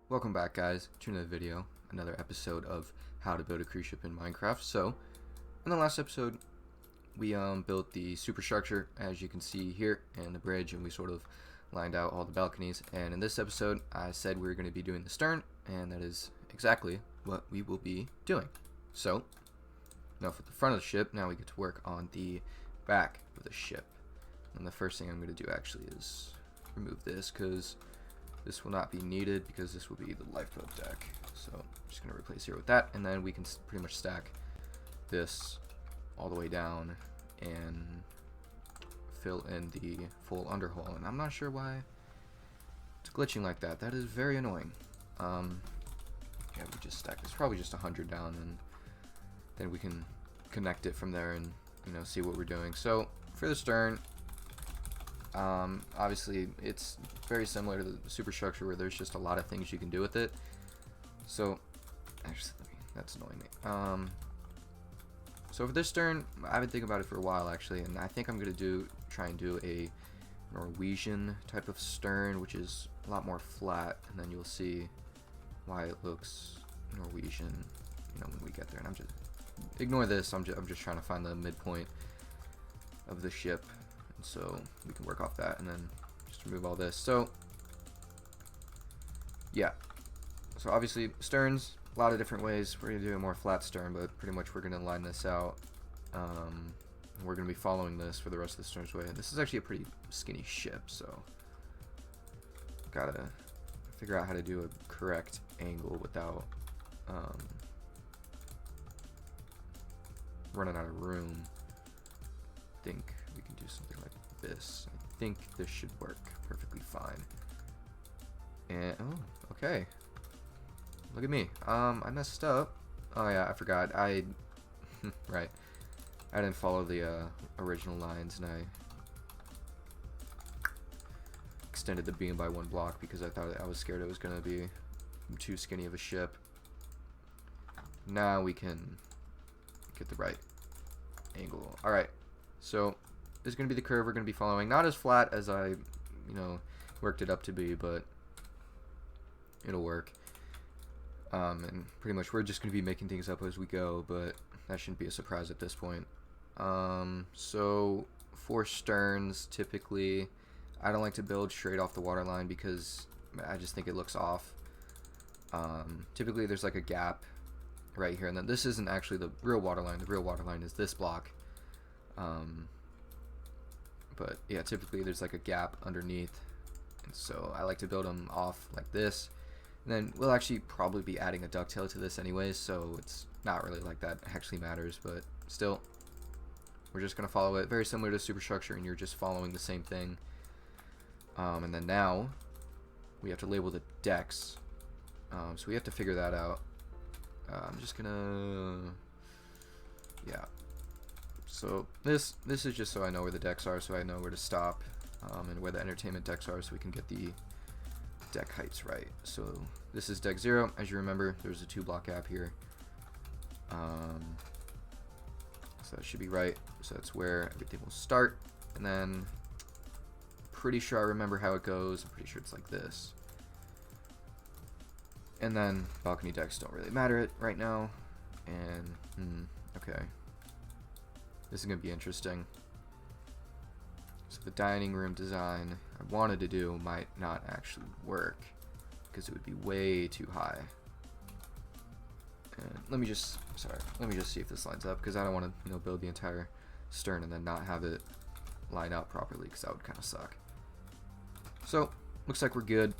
Welcome back, guys, to another video, another episode of how to build a cruise ship in Minecraft. So in the last episode we built the superstructure, as you can see here, and the bridge, and we sort of lined out all the balconies. And in this episode I said we were going to be doing the stern, and that is exactly what we will be doing. So now for the front of the ship, now we get to work on the back of the ship. And the first thing I'm going to do actually is remove this, because this will not be needed, because this will be the lifeboat deck. So I'm just going to replace here with that, and then we can pretty much stack this all the way down and fill in the full underhull. And I'm not sure why it's glitching like that. That is very annoying. Yeah, we just stack this probably just 100 down, and then we can connect it from there and, you know, see what we're doing. So for the stern, obviously it's very similar to the superstructure, where there's just a lot of things you can do with it. So actually, that's annoying me. So for this stern, I've been thinking about it for a while actually, and I think I'm gonna try and do a Norwegian type of stern, which is a lot more flat, and then you'll see why it looks Norwegian, you know, when we get there. And I'm just ignore this. I'm just trying to find the midpoint of the ship. So we can work off that, and then just remove all this. So yeah, so obviously sterns, a lot of different ways. We're gonna do a more flat stern, but pretty much we're gonna line this out. We're gonna be following this for the rest of the stern's way. And this is actually a pretty skinny ship, so gotta figure out how to do a correct angle without running out of room. I think we can do something like this. I think this should work perfectly fine. And oh, okay. Look at me. I messed up. Oh yeah, I forgot. Right. I didn't follow the original lines, and I extended the beam by 1 block because I thought I was scared it was gonna be too skinny of a ship. Now we can get the right angle. All right. So this is going to be the curve we're going to be following. Not as flat as I, you know, worked it up to be, but it'll work. And pretty much we're just going to be making things up as we go, but that shouldn't be a surprise at this point. So for sterns, typically, I don't like to build straight off the waterline because I just think it looks off. Typically there's like a gap right here, and then this isn't actually the real waterline. The real waterline is this block. But yeah, typically there's like a gap underneath, and so I like to build them off like this. And then we'll actually probably be adding a ducktail to this anyways, so it's not really like that actually matters, but still, we're just gonna follow it very similar to superstructure, and you're just following the same thing. And then now we have to label the decks, so we have to figure that out. I'm just gonna, yeah. So this is just so I know where the decks are, so I know where to stop, and where the entertainment decks are, so we can get the deck heights right. So this is deck 0. As you remember, there's a 2 block gap here. So that should be right. So that's where everything will start. And then, pretty sure I remember how it goes. I'm pretty sure it's like this. And then balcony decks don't really matter right now. And okay. This is going to be interesting. So the dining room design I wanted to do might not actually work, because it would be way too high. And let me just see if this lines up, because I don't want to, you know, build the entire stern and then not have it line up properly, because that would kind of suck. So looks like we're good.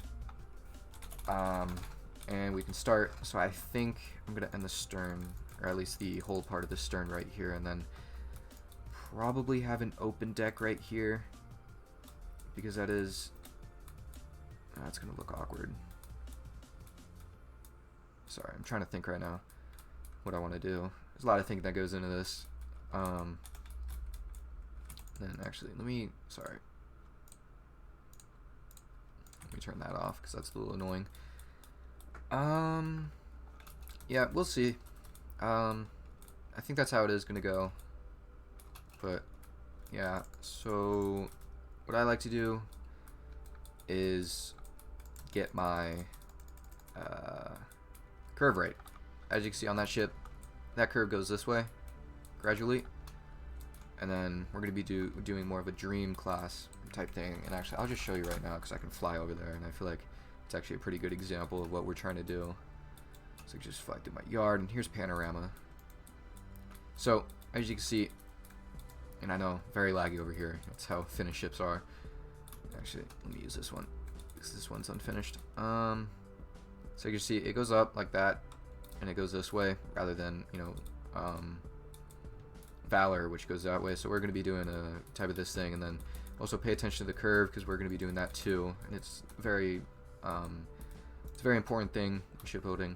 And we can start. So I think I'm going to end the stern, or at least the whole part of the stern right here, and then probably have an open deck right here, because that's gonna look awkward. Sorry, I'm trying to think right now what I want to do. There's a lot of thinking that goes into this. Then actually, let me turn that off, because that's a little annoying. Yeah, we'll see. I think that's how it is gonna go. But yeah, so what I like to do is get my curve rate. As you can see on that ship, that curve goes this way gradually, and then we're going to be doing more of a dream class type thing. And actually, I'll just show you right now because I can fly over there, and I feel like it's actually a pretty good example of what we're trying to do. So just fly through my yard, and here's panorama. So as you can see, and I know very laggy over here. That's how finished ships are. Actually, let me use this one because this one's unfinished. So you can see it goes up like that, and it goes this way rather than, you know, Valor, which goes that way. So we're going to be doing a type of this thing, and then also pay attention to the curve because we're going to be doing that too. And it's a very important thing in shipbuilding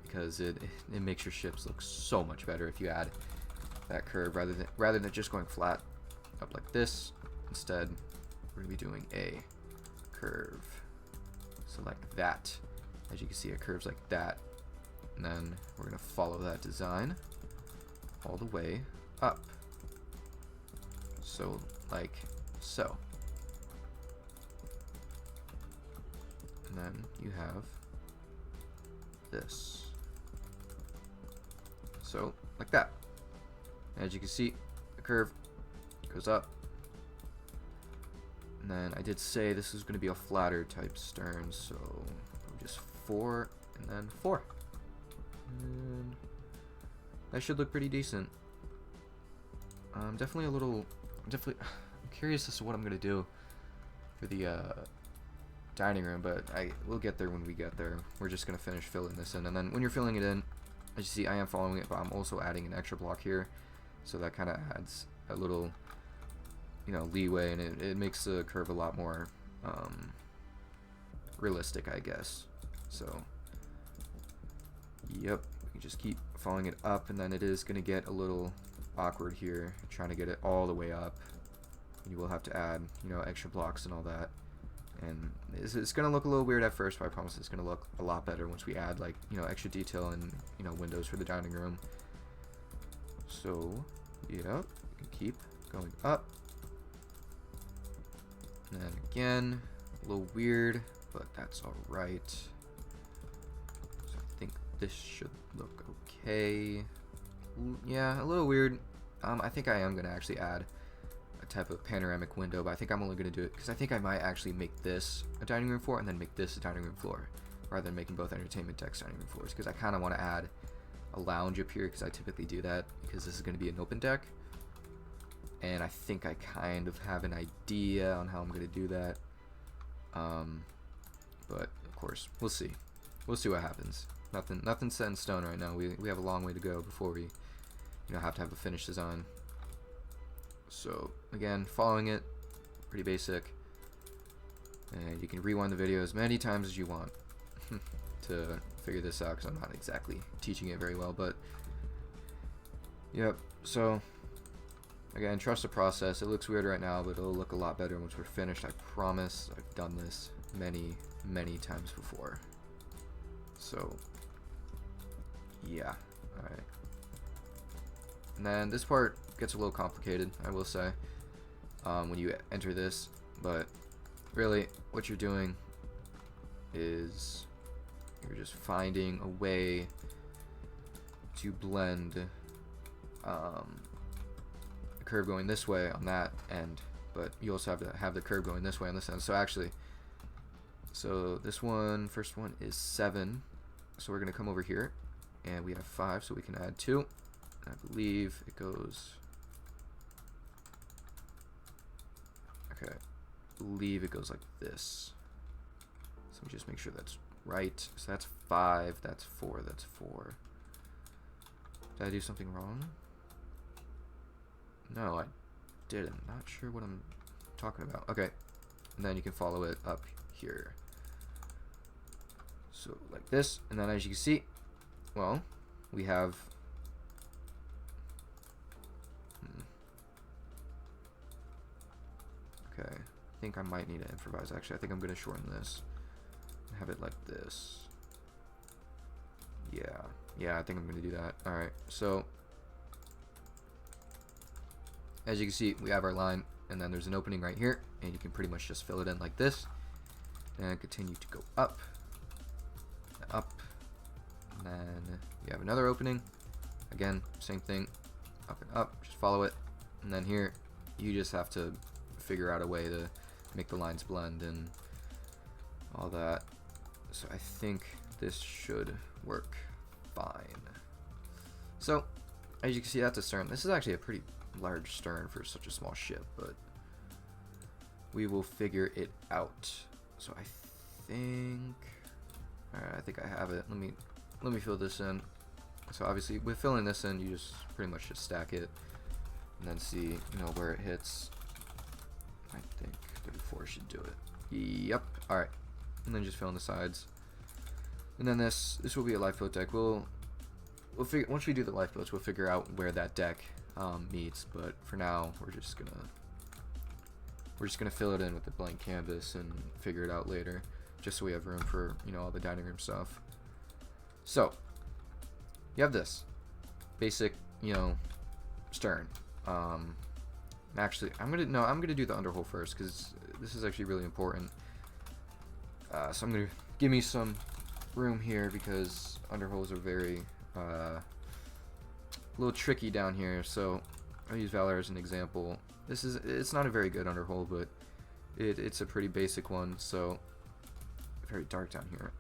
because it makes your ships look so much better if you add that curve rather than just going flat up like this. Instead, we're going to be doing a curve. So like that. As you can see, it curves like that. And then we're going to follow that design all the way up. So like so. And then you have this. So like that. As you can see, the curve goes up. And then I did say this is going to be a flatter type stern, so just 4 and then 4. And that should look pretty decent. I'm definitely curious as to what I'm going to do for the dining room, but we'll get there when we get there. We're just going to finish filling this in, and then when you're filling it in, as you see, I am following it, but I'm also adding an extra block here. So that kind of adds a little, you know, leeway, and it makes the curve a lot more realistic, I guess. So, yep, you just keep following it up, and then it is going to get a little awkward here, trying to get it all the way up. You will have to add, you know, extra blocks and all that. And it's going to look a little weird at first, but I promise it's going to look a lot better once we add, like, you know, extra detail and, you know, windows for the dining room. So, yeah, you can keep going up. And then again, a little weird, but that's alright. So I think this should look okay. Yeah, a little weird. I think I am going to actually add a type of panoramic window, but I think I'm only going to do it because I think I might actually make this a dining room floor and then make this a dining room floor rather than making both entertainment decks dining room floors, because I kind of want to add a lounge up here because I typically do that because this is going to be an open deck, and I think I kind of have an idea on how I'm going to do that, but of course we'll see what happens. Nothing's set in stone right now. We have a long way to go before we, you know, have to have a finished design. So again, following it, pretty basic, and you can rewind the video as many times as you want to figure this out, because I'm not exactly teaching it very well, but yep. So again, trust the process. It looks weird right now, but it'll look a lot better once we're finished. I promise. I've done this many times before. So yeah, alright. And then this part gets a little complicated, I will say, when you enter this, but really what you're doing is you're just finding a way to blend the curve going this way on that end, but you also have to have the curve going this way on this end. So actually, so this one, first one is 7, so we're going to come over here, and we have 5, so we can add 2. I believe it goes, okay, I believe it goes like this. So let me just make sure that's right. So that's 5, that's 4, that's 4. Did I do something wrong? No, I didn't. Not sure what I'm talking about. Okay, and then you can follow it up here. So like this, and then as you can see, well, we have okay, I think I might need to improvise. Actually, I think I'm going to shorten this and have it like this. Yeah, I think I'm going to do that. Alright, so as you can see, we have our line, and then there's an opening right here, and you can pretty much just fill it in like this, and continue to go up, you have another opening. Again, same thing, up and up, just follow it. And then here, you just have to figure out a way to make the lines blend and all that. So I think this should work fine. So, as you can see, that's a stern. This is actually a pretty large stern for such a small ship, but we will figure it out. So I think, alright, I think I have it. Let me fill this in. So obviously, with filling this in, you just pretty much just stack it and then see, you know, where it hits. I think 34 should do it. Yep. All right, and then just fill in the sides. And then this will be a lifeboat deck. We'll figure, once we do the lifeboats, we'll figure out where that deck meets. But for now, we're just gonna fill it in with the blank canvas and figure it out later, just so we have room for, you know, all the dining room stuff. So you have this basic, you know, stern. Actually, I'm gonna do the underhull first because this is actually really important. So I'm gonna give me some room here because underhulls are very a little tricky down here. So I'll use Valor as an example. It's not a very good underhull, but it's a pretty basic one. So very dark down here.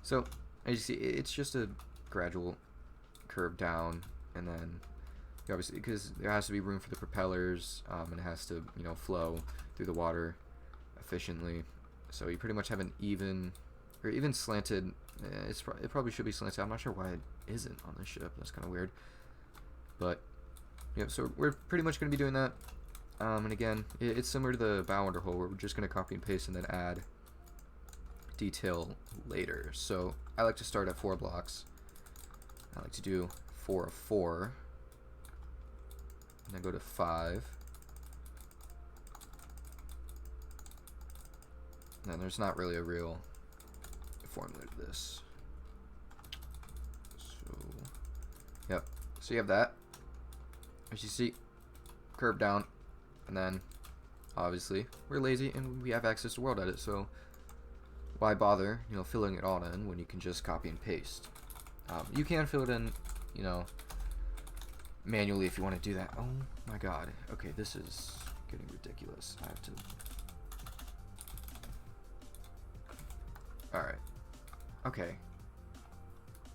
So as you see, it's just a gradual curve down, and then obviously, because there has to be room for the propellers, and it has to, you know, flow through the water efficiently. So you pretty much have an even or even slanted. It probably should be slanted. I'm not sure why it isn't on this ship. That's kind of weird. But yeah, so we're pretty much going to be doing that. And again, it's similar to the bow underhull, where we're just going to copy and paste and then add detail later. So I like to start at 4 blocks. I like to do 4 of 4, and then go to 5. And then there's not really a real formula to this. So, yep. So you have that. As you see, curve down, and then obviously we're lazy and we have access to world edit. So why bother, you know, filling it all in when you can just copy and paste? You can fill it in, you know, manually if you want to do that. Oh my god. Okay, this is getting ridiculous. I have to... Alright. Okay.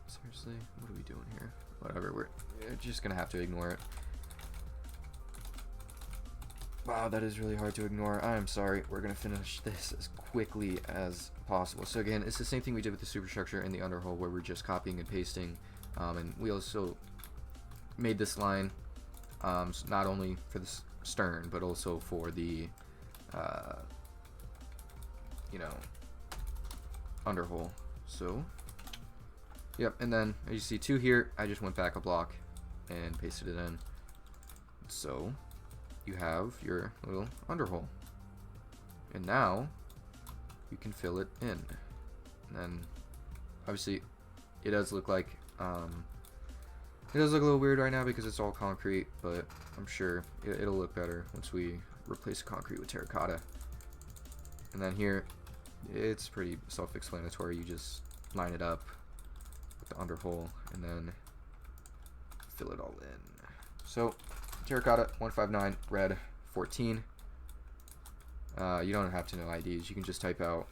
Seriously? What are we doing here? Whatever, we're just gonna have to ignore it. Wow, that is really hard to ignore. I'm sorry. We're gonna finish this as quickly as possible. So again, it's the same thing we did with the superstructure and the underhull, where we're just copying and pasting. And we also made this line not only for the stern, but also for the, you know, underhull. So, yep. And then as you see 2 here, I just went back a block and pasted it in. So you have your little underhull, and now you can fill it in. And then obviously it does look like it does look a little weird right now because it's all concrete, but I'm sure it'll look better once we replace the concrete with terracotta. And then here, it's pretty self-explanatory. You just line it up with the underhull and then fill it all in. So terracotta 159, red 14. You don't have to know IDs. You can just type out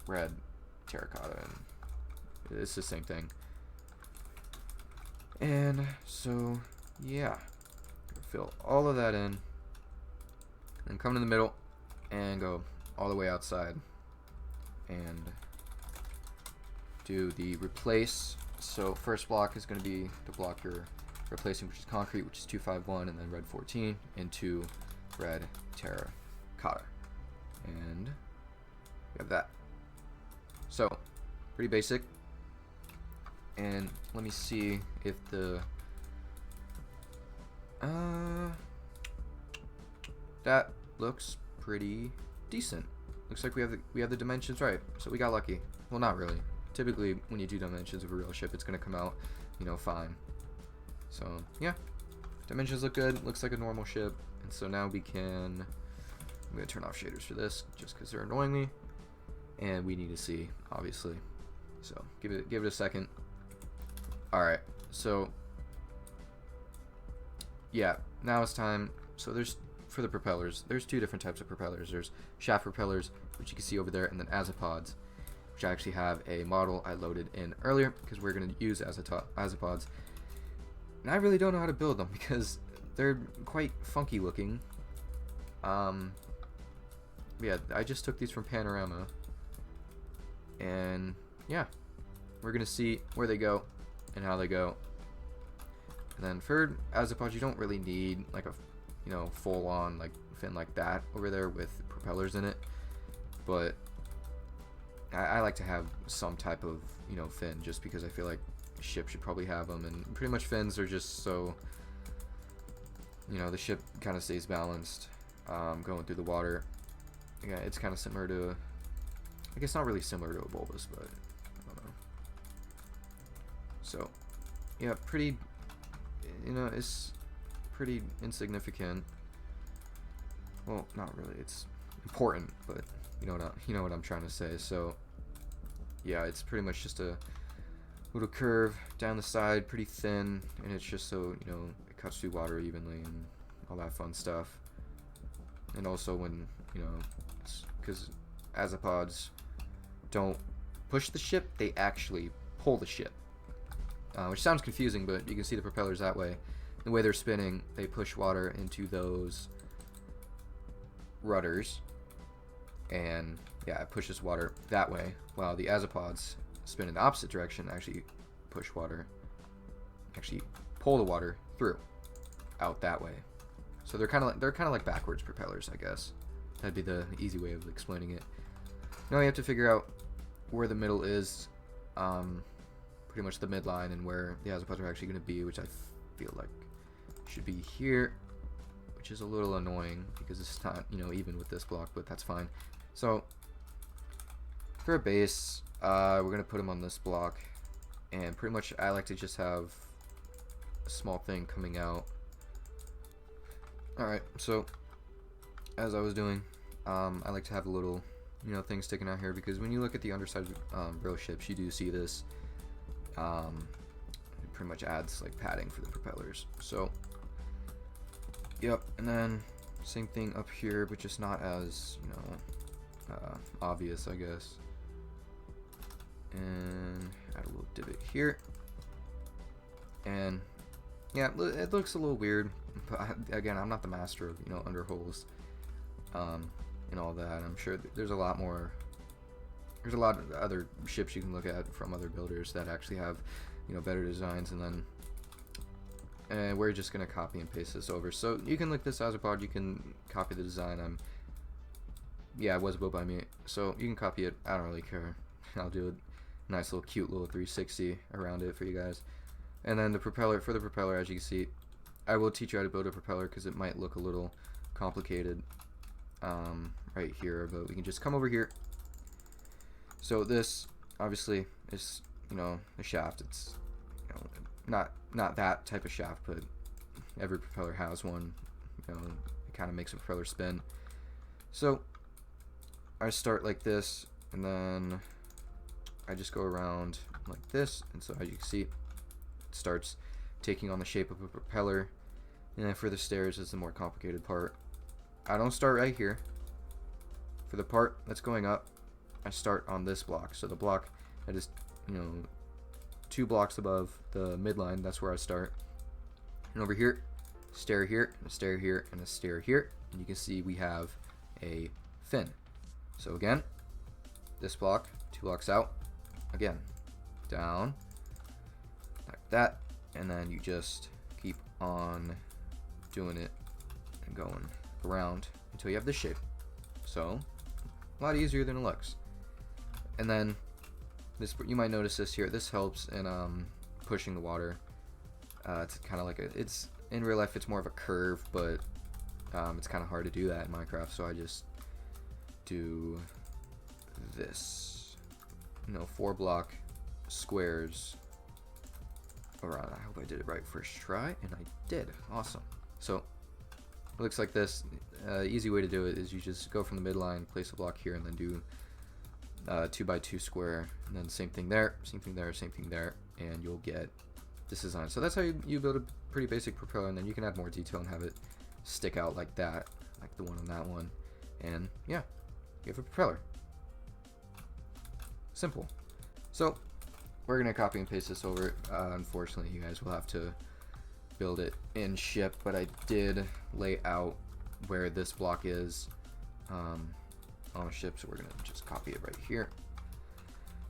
red terracotta and it's the same thing. And so yeah, fill all of that in and come to the middle and go all the way outside and do the replace. So first block is going to be the block you're replacing, which is concrete, which is 251, and then red 14 into red terracotta, and we have that. So pretty basic. And let me see if the that looks pretty decent. Looks like we have the dimensions right, so we got lucky. Well, not really. Typically when you do dimensions of a real ship, it's gonna come out, you know, fine. So yeah, dimensions look good. Looks like a normal ship. And so now we can, I'm gonna turn off shaders for this just because they're annoying me, and we need to see obviously So give it a second. All right, so yeah, now it's time. So for the propellers, there's two different types of propellers. There's shaft propellers, which you can see over there, and then azipods, which I actually have a model I loaded in earlier because we're going to use azipods. And I really don't know how to build them because they're quite funky looking. Yeah, I just took these from Panorama, and yeah, we're gonna see where they go and how they go. And then for azipods, you don't really need like a full-on like fin like that over there with propellers in it, but I like to have some type of fin, just because I feel like a ship should probably have them, and pretty much fins are just so the ship kind of stays balanced going through the water. Yeah, it's kind of similar to, I guess not really similar to a bulbous, but I don't know. So yeah, pretty, it's pretty insignificant. Well, not really, it's important, but you know what I'm trying to say. So yeah, it's pretty much just a little curve down the side, pretty thin, and it's just so it cuts through water evenly and all that fun stuff. And also when because azipods don't push the ship, they actually pull the ship, which sounds confusing, but you can see the propellers that way. The way they're spinning, they push water into those rudders, and yeah, it pushes water that way, while the azipods spin in the opposite direction, actually push water, actually pull the water through out that way. So they're kind of like backwards propellers, I guess. That'd be the easy way of explaining it. Now you have to figure out where the middle is, pretty much the midline, and where the azipods are actually going to be, which I feel like should be here, which is a little annoying because it's not even with this block, but that's fine. So for a base, we're going to put them on this block, and pretty much I like to just have a small thing coming out. Alright, so as I was doing, I like to have a little thing sticking out here, because when you look at the underside of real ships, you do see this. It pretty much adds like padding for the propellers. So yep, and then same thing up here, but just not as obvious, I guess. And add a little divot here, and yeah, it looks a little weird, but again, I'm not the master of underhulls and all that. I'm sure there's a lot of other ships you can look at from other builders that actually have better designs, and then we're just gonna copy and paste this over. So you can look this azipod, you can copy the design. Yeah, it was built by me, so you can copy it. I don't really care. I'll do a nice little cute little 360 around it for you guys. And then for the propeller, as you can see, I will teach you how to build a propeller because it might look a little complicated right here, but we can just come over here. So this obviously is a shaft. It's not that type of shaft, but every propeller has one. It kind of makes a propeller spin. So I start like this, and then I just go around like this, and so as you can see, starts taking on the shape of a propeller. And then for the stairs is the more complicated part. I don't start right here. For the part that's going up, I start on this block. So the block that is 2 blocks above the midline, that's where I start. And over here, stair here, and a stair here, and a stair here, and you can see we have a fin. So again, this block, 2 blocks out, again, down like that, and then you just keep on doing it and going around until you have this shape. So a lot easier than it looks. And then this, you might notice this here, this helps in pushing the water. It's kind of like it's in real life it's more of a curve, but it's kind of hard to do that in Minecraft, so I just do this 4 block squares around. I hope I did it right first try, and I did. Awesome. So it looks like this. Easy way to do it is you just go from the midline, place a block here, and then do 2x2 square, and then same thing there, same thing there, same thing there, and you'll get this design. So that's how you build a pretty basic propeller, and then you can add more detail and have it stick out like that, like the one on that one, and yeah, you have a propeller. Simple. So we're gonna copy and paste this over. Unfortunately, you guys will have to build it in ship, but I did lay out where this block is on a ship, so we're gonna just copy it right here.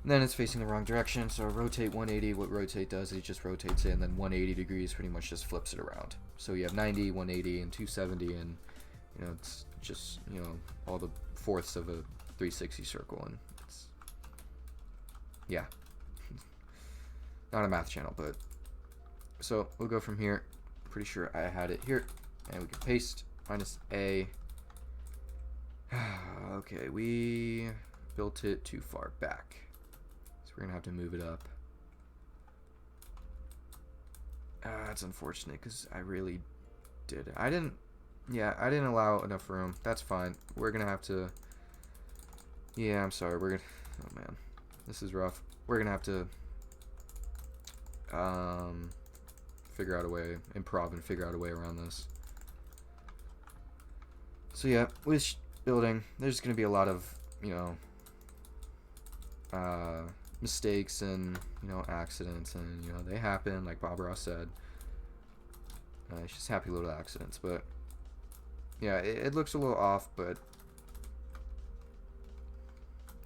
And then it's facing the wrong direction, so rotate 180. What rotate does is it just rotates it, and then 180 degrees pretty much just flips it around. So you have 90, 180, and 270, and you know, it's just, you know, all the fourths of a 360 circle, and it's, yeah, not a math channel, but so we'll go from here. Pretty sure I had it here, and we can paste minus A. Okay, we built it too far back, so we're gonna have to move it up. That's unfortunate because I really did it. I didn't allow enough room. That's fine. We're gonna have to, yeah, I'm sorry, we're gonna, oh man, this is rough. We're gonna have to figure out a way, improv and figure out a way around this. So yeah, with building, there's going to be a lot of, you know, mistakes and, you know, accidents, and, you know, they happen, like Bob Ross said. It's just happy little accidents, but yeah, it looks a little off, but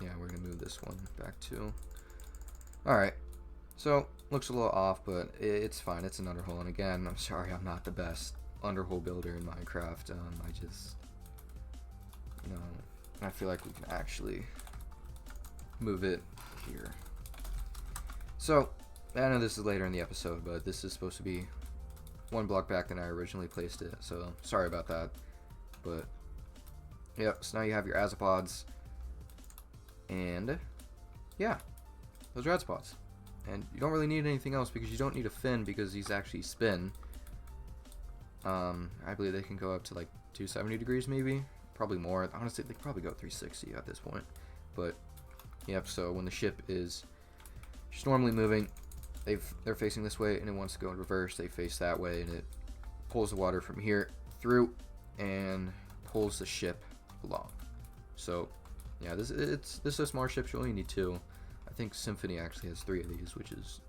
yeah, we're going to move this one back too. Alright, so looks a little off, but it's fine. It's an underhull, and again, I'm sorry, I'm not the best underhull builder in Minecraft. I just, you know, I feel like we can actually move it here. So I know this is later in the episode, but this is supposed to be one block back than I originally placed it, so sorry about that. But yep, so now you have your azipods, and yeah, those are azipods. And you don't really need anything else because you don't need a fin because these actually spin. I believe they can go up to like 270 degrees maybe, probably more. Honestly, they could probably go 360 at this point. But yep, so when the ship is just normally moving, they're facing this way, and it wants to go in reverse. They face that way, and it pulls the water from here through and pulls the ship along. So yeah, this is a small ship. You only need 2. I think Symphony actually has 3 of these, which is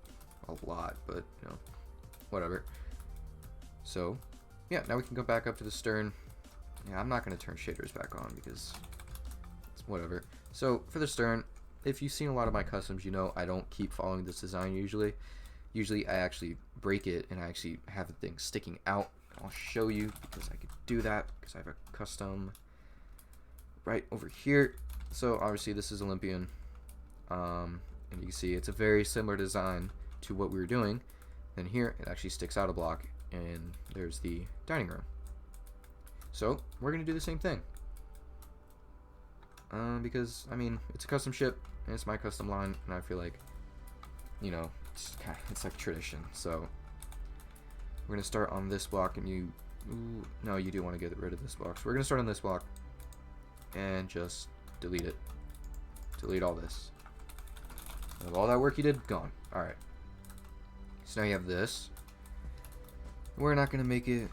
a lot, but you know, whatever. So yeah, now we can go back up to the stern. Yeah, I'm not going to turn shaders back on because it's whatever. So for the stern, if you've seen a lot of my customs, you know I don't keep following this design usually. Usually I actually break it and I actually have the thing sticking out. I'll show you because I could do that because I have a custom right over here. So obviously this is Olympian. And you can see it's a very similar design to what we were doing. Then here it actually sticks out a block, and there's the dining room. So we're gonna do the same thing, because I mean it's a custom ship and it's my custom line, and I feel like, you know, it's like tradition. So we're gonna start on this block, and you do want to get rid of this block. So we're gonna start on this block and just delete it. Delete all this. Of all that work you did, gone. Alright. So now you have this. We're not going to make it...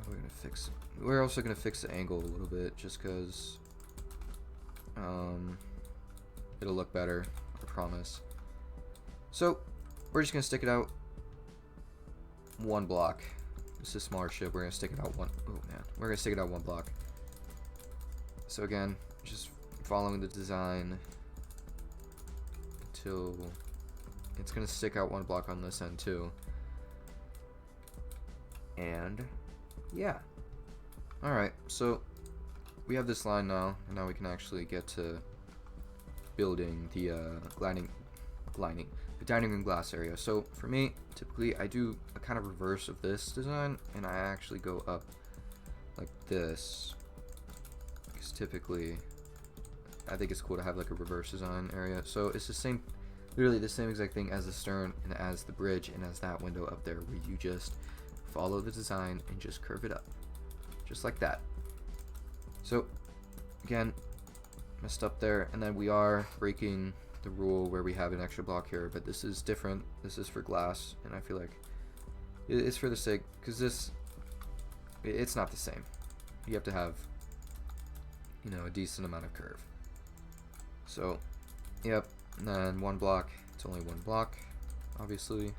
We're going to fix it. We're also going to fix the angle a little bit, just because it'll look better, I promise. So, we're just going to stick it out 1 block. This is a smaller ship. We're going to stick it out 1... Oh, man. We're going to stick it out 1 block. So, again, just following the design until it's going to stick out 1 block on this end too. And yeah, alright, so we have this line now, and now we can actually get to building the the dining room glass area. So for me, typically I do a kind of reverse of this design, and I actually go up like this, because typically I think it's cool to have like a reverse design area. So it's the same, literally the same exact thing as the stern and as the bridge and as that window up there, where you just follow the design and just curve it up, just like that. So again, messed up there. And then we are breaking the rule where we have an extra block here, but this is different. This is for glass, and I feel like it's for the sake, because it's not the same. You have to have, you know, a decent amount of curve. So, yep, and then one block. It's only one block, obviously.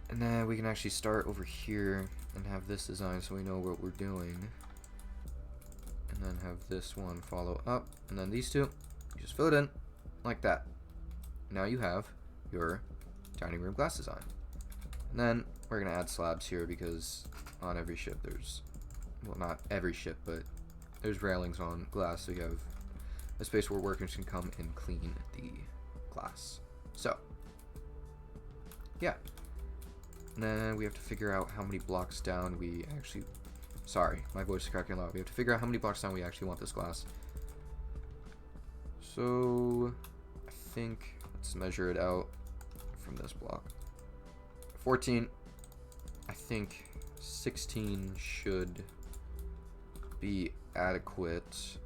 And then we can actually start over here and have this design so we know what we're doing. And then have this one follow up. And then these two, you just fill it in like that. Now you have your dining room glass design. And then we're going to add slabs here because on every ship there's, well, not every ship, but there's railings on glass, so you have a space where workers can come and clean the glass. So, yeah. And then we have to figure out how many blocks down we actually... Sorry, my voice is cracking a lot. We have to figure out how many blocks down we actually want this glass. So, I think, let's measure it out from this block. 14. I think 16 should be adequate.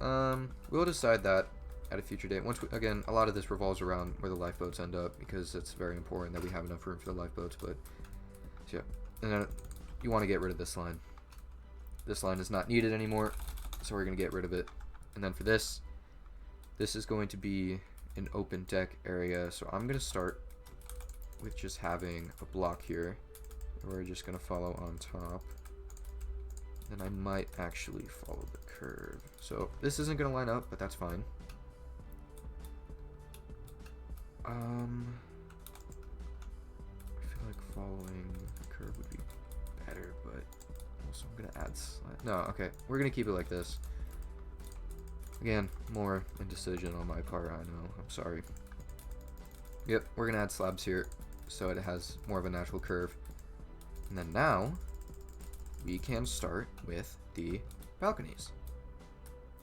We'll decide that at a future date. Once we, again, a lot of this revolves around where the lifeboats end up because it's very important that we have enough room for the lifeboats. But so yeah, and then you want to get rid of this line. This line is not needed anymore, so we're gonna get rid of it. And then for this is going to be an open deck area. So I'm gonna start with just having a block here. We're just gonna follow on top. Then I might actually follow the curve. So this isn't gonna line up, but that's fine. I feel like following the curve would be better, but also I'm gonna add slide. No, okay, we're gonna keep it like this. Again, more indecision on my part, I know, I'm sorry. Yep, we're gonna add slabs here so it has more of a natural curve. And then now we can start with the balconies.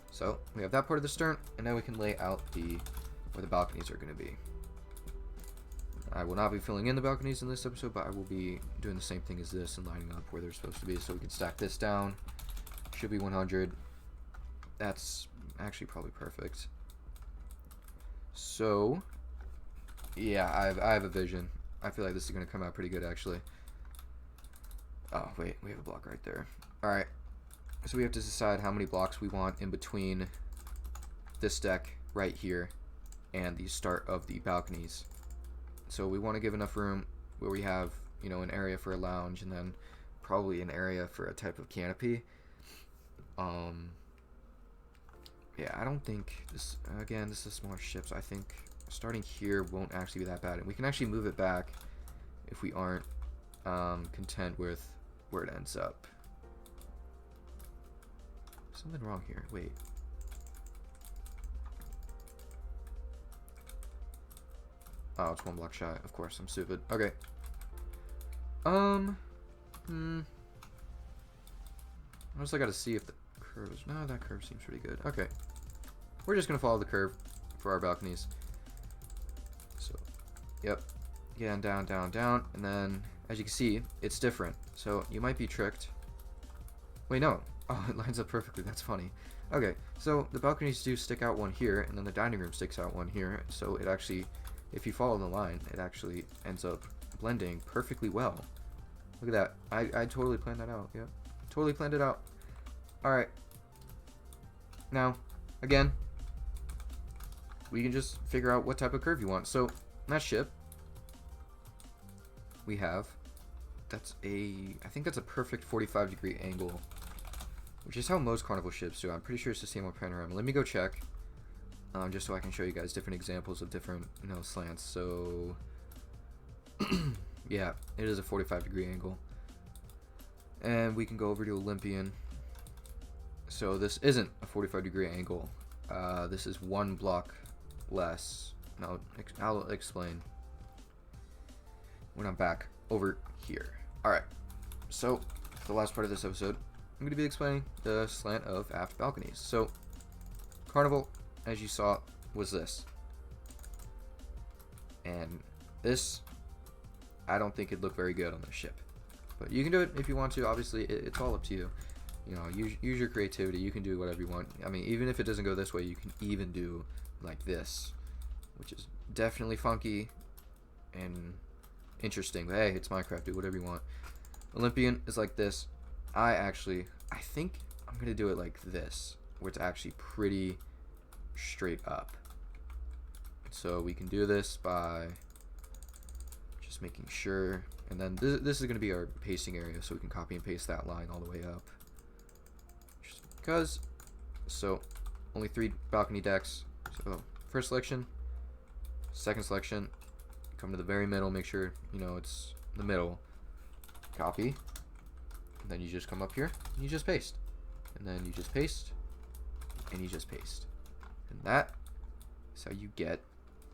So we have that part of the stern, and now we can lay out where the balconies are going to be. I will not be filling in the balconies in this episode, but I will be doing the same thing as this and lining up where they're supposed to be. So we can stack this down. Should be 100. That's actually probably perfect. So yeah, I have a vision. I feel like this is going to come out pretty good, actually. Oh, wait, we have a block right there. Alright, so we have to decide how many blocks we want in between this deck right here and the start of the balconies. So we want to give enough room where we have, you know, an area for a lounge and then probably an area for a type of canopy. Yeah, I don't think this, again, this is smaller ships. I think starting here won't actually be that bad. And we can actually move it back if we aren't content with where it ends up. Something wrong here. Wait. Oh, it's one block shy. Of course, I'm stupid. Okay. I also gotta see if the curve is... No, that curve seems pretty good. Okay. We're just gonna follow the curve for our balconies. So, yep. Again, down, down, down. And then, as you can see, it's different. So, you might be tricked. Wait, no. Oh, it lines up perfectly. That's funny. Okay, so the balconies do stick out one here, and then the dining room sticks out one here. So, it actually, if you follow the line, it actually ends up blending perfectly well. Look at that. I totally planned that out. Yep. Totally planned it out. Alright. Now, again, we can just figure out what type of curve you want. So, that ship, we have, I think that's a perfect 45-degree angle, which is how most Carnival ships do. I'm pretty sure it's the same on Panorama. Let me go check, just so I can show you guys different examples of different, you know, slants. So, yeah, it is a 45-degree angle. And we can go over to Olympian. So this isn't a 45-degree angle. This is one block less. And I'll explain when I'm back over here. Alright, so for the last part of this episode, I'm going to be explaining the slant of aft balconies. So, Carnival, as you saw, was this. And this, I don't think it'd look very good on this ship. But you can do it if you want to. Obviously, it's all up to you. You know, use your creativity. You can do whatever you want. I mean, even if it doesn't go this way, you can even do like this, which is definitely funky and interesting. But hey, it's Minecraft. Do whatever you want. Olympian is like this. I think I'm gonna do it like this, where it's actually pretty straight up. So we can do this by just making sure, and then this is gonna be our pasting area, so we can copy and paste that line all the way up. Just because, so only 3 balcony decks. So first selection, second selection, come to the very middle, make sure you know it's the middle. Copy, and then you just come up here and you just paste, and then you just paste, and you just paste, and that is how you get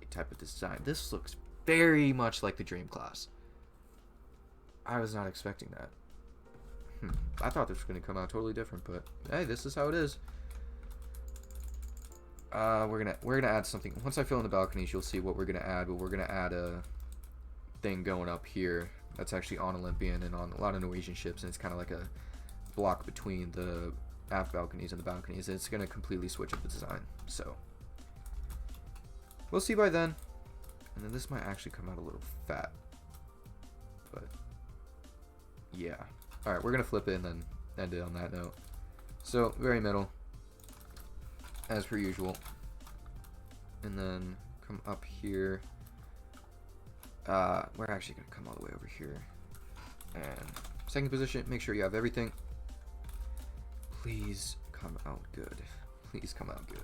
a type of design. This looks very much like the dream class. I was not expecting that. I thought this was going to come out totally different, but hey, this is how it is. We're gonna add something. Once I fill in the balconies, you'll see what we're gonna add. But we're gonna add a thing going up here that's actually on Olympian and on a lot of Norwegian ships, and it's kind of like a block between the aft balconies and the balconies. It's gonna completely switch up the design. So we'll see by then. And then this might actually come out a little fat, but yeah. All right, we're gonna flip it and then end it on that note. So very middle, as per usual, and then come up here. We're actually gonna come all the way over here, and second position, make sure you have everything. Please come out good. Please come out good.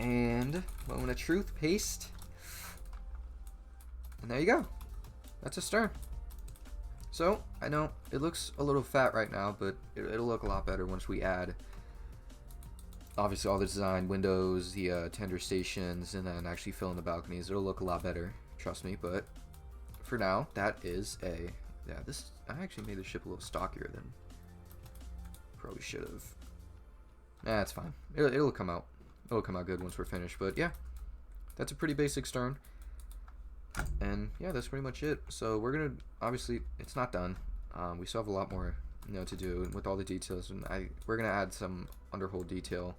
And moment of truth, paste, and there you go. That's a stern. So I know it looks a little fat right now, but it'll look a lot better once we add obviously all the design, windows, the tender stations, and then actually fill in the balconies. It'll look a lot better, trust me. But for now, that is a, yeah, this, I actually made the ship a little stockier than probably should have. Nah, it's fine. It'll come out. It'll come out good once we're finished. But yeah, that's a pretty basic stern. And yeah, that's pretty much it. So we're gonna, obviously it's not done. We still have a lot more, you know, to do, and with all the details, and we're gonna add some underhull detail,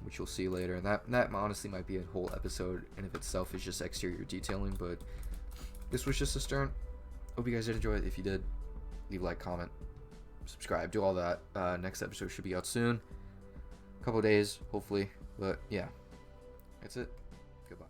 which you'll see later, and that honestly might be a whole episode in of itself. Is just exterior detailing. But this was just a stern. Hope you guys did enjoy it. If you did, leave a like, comment, subscribe, do all that. Next episode should be out soon, a couple of days hopefully. But yeah, that's it. Goodbye.